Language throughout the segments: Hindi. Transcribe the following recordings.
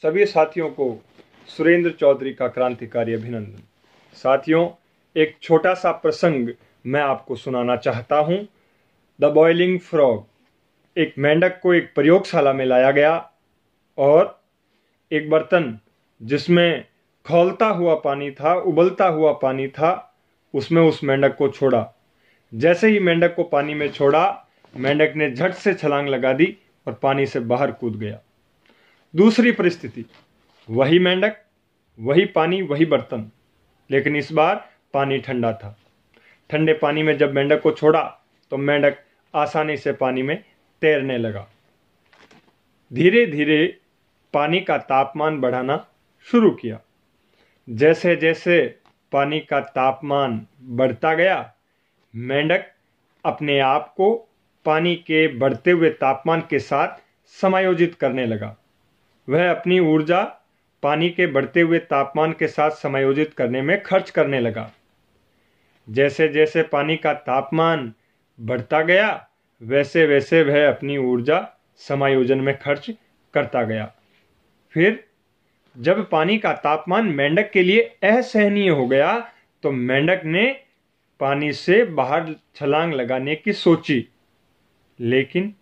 सभी साथियों को सुरेंद्र चौधरी का क्रांतिकारी अभिनंदन। साथियों, एक छोटा सा प्रसंग मैं आपको सुनाना चाहता हूँ। The boiling frog. एक मेंढक को एक प्रयोगशाला में लाया गया और एक बर्तन जिसमें खौलता हुआ पानी था, उबलता हुआ पानी था, उसमें उस मेंढक को छोड़ा। जैसे ही मेंढक को पानी में छोड़ा, मेंढक ने झट से छलांग लगा दी और पानी से बाहर कूद गया। दूसरी परिस्थिति, वही मेंढक, वही पानी, वही बर्तन, लेकिन इस बार पानी ठंडा था। ठंडे पानी में जब मेंढक को छोड़ा तो मेंढक आसानी से पानी में तैरने लगा। धीरे धीरे पानी का तापमान बढ़ाना शुरू किया। जैसे जैसे पानी का तापमान बढ़ता गया, मेंढक अपने आप को पानी के बढ़ते हुए तापमान के साथ समायोजित करने लगा। वह अपनी ऊर्जा पानी के बढ़ते हुए तापमान के साथ समायोजित करने में खर्च करने लगा। जैसे जैसे पानी का तापमान बढ़ता गया, वैसे वैसे वह अपनी ऊर्जा समायोजन में खर्च करता गया। फिर जब पानी का तापमान मेंढक के लिए असहनीय हो गया तो मेंढक ने पानी से बाहर छलांग लगाने की सोची, लेकिन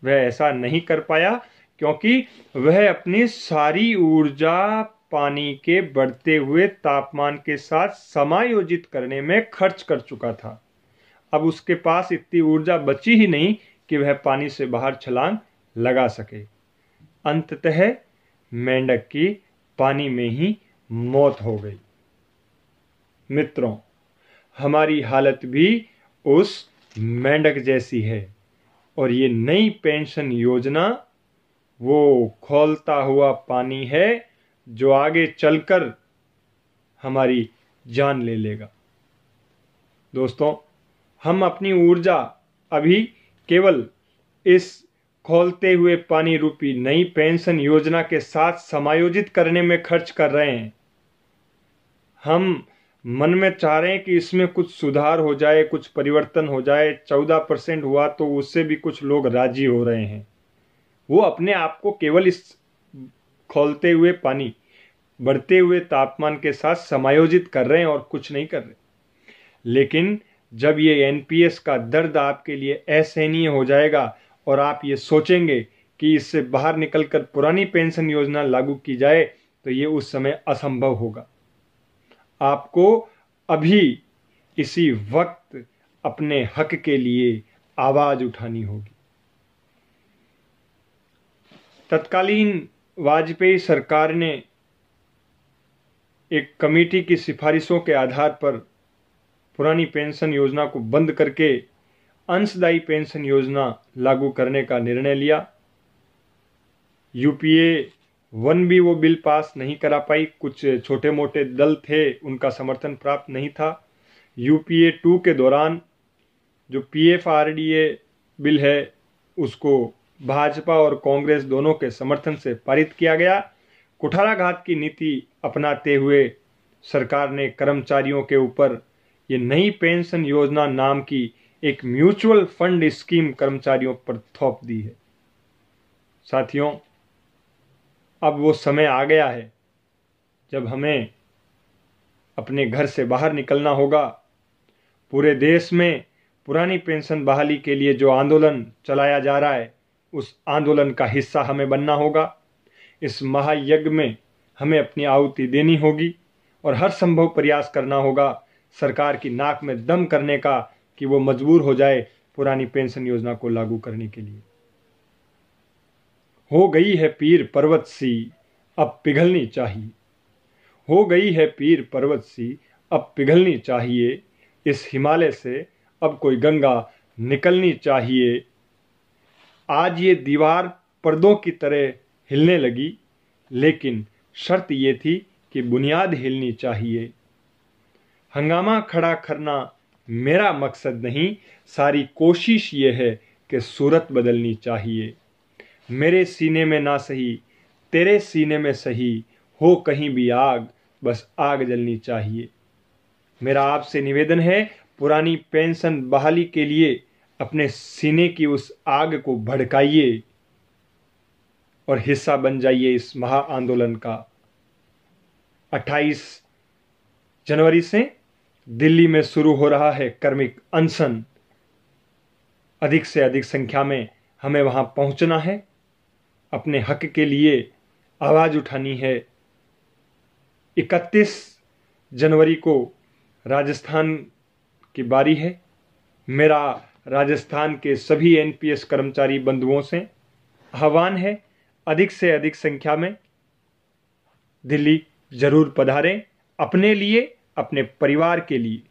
वह ऐसा नहीं कर पाया क्योंकि वह अपनी सारी ऊर्जा पानी के बढ़ते हुए तापमान के साथ समायोजित करने में खर्च कर चुका था। अब उसके पास इतनी ऊर्जा बची ही नहीं कि वह पानी से बाहर छलांग लगा सके। अंततः मेंढक की पानी में ही मौत हो गई। मित्रों, हमारी हालत भी उस मेंढक जैसी है और ये नई पेंशन योजना वो खौलता हुआ पानी है जो आगे चलकर हमारी जान ले लेगा। दोस्तों, हम अपनी ऊर्जा अभी केवल इस खौलते हुए पानी रूपी नई पेंशन योजना के साथ समायोजित करने में खर्च कर रहे हैं। हम मन में चाह रहे हैं कि इसमें कुछ सुधार हो जाए, कुछ परिवर्तन हो जाए। 14% हुआ तो उससे भी कुछ लोग राजी हो रहे हैं। वो अपने आप को केवल इस खौलते हुए पानी, बढ़ते हुए तापमान के साथ समायोजित कर रहे हैं और कुछ नहीं कर रहे। लेकिन जब ये एनपीएस का दर्द आपके लिए असहनीय हो जाएगा और आप ये सोचेंगे कि इससे बाहर निकलकर पुरानी पेंशन योजना लागू की जाए, तो ये उस समय असंभव होगा। आपको अभी इसी वक्त अपने हक के लिए आवाज उठानी होगी। तत्कालीन वाजपेयी सरकार ने एक कमेटी की सिफारिशों के आधार पर पुरानी पेंशन योजना को बंद करके अंशदायी पेंशन योजना लागू करने का निर्णय लिया। यूपीए 1 भी वो बिल पास नहीं करा पाई। कुछ छोटे मोटे दल थे, उनका समर्थन प्राप्त नहीं था। यूपीए 2 के दौरान जो पीएफआरडीए बिल है उसको भाजपा और कांग्रेस दोनों के समर्थन से पारित किया गया। कुठाराघात की नीति अपनाते हुए सरकार ने कर्मचारियों के ऊपर ये नई पेंशन योजना नाम की एक म्यूचुअल फंड स्कीम कर्मचारियों पर थोप दी है। साथियों, अब वो समय आ गया है जब हमें अपने घर से बाहर निकलना होगा। पूरे देश में पुरानी पेंशन बहाली के लिए जो आंदोलन चलाया जा रहा है, उस आंदोलन का हिस्सा हमें बनना होगा। इस महायज्ञ में हमें अपनी आहुति देनी होगी और हर संभव प्रयास करना होगा सरकार की नाक में दम करने का कि वो मजबूर हो जाए पुरानी पेंशन योजना को लागू करने के लिए। हो गई है पीर पर्वत सी, अब पिघलनी चाहिए। हो गई है पीर पर्वत सी, अब पिघलनी चाहिए। इस हिमालय से अब कोई गंगा निकलनी चाहिए। आज ये दीवार पर्दों की तरह हिलने लगी, लेकिन शर्त ये थी कि बुनियाद हिलनी चाहिए। हंगामा खड़ा करना मेरा मकसद नहीं, सारी कोशिश ये है कि सूरत बदलनी चाहिए। मेरे सीने में ना सही, तेरे सीने में सही, हो कहीं भी आग, बस आग जलनी चाहिए। मेरा आपसे निवेदन है, पुरानी पेंशन बहाली के लिए अपने सीने की उस आग को भड़काइए। और हिस्सा बन जाइए इस महा आंदोलन का। 28 जनवरी से दिल्ली में शुरू हो रहा है कर्मिक अनशन। अधिक से अधिक संख्या में हमें वहां पहुंचना है, अपने हक के लिए आवाज उठानी है। 31 जनवरी को राजस्थान की बारी है। मेरा राजस्थान के सभी एनपीएस कर्मचारी बंधुओं से आह्वान है, अधिक से अधिक संख्या में दिल्ली जरूर पधारें, अपने लिए, अपने परिवार के लिए।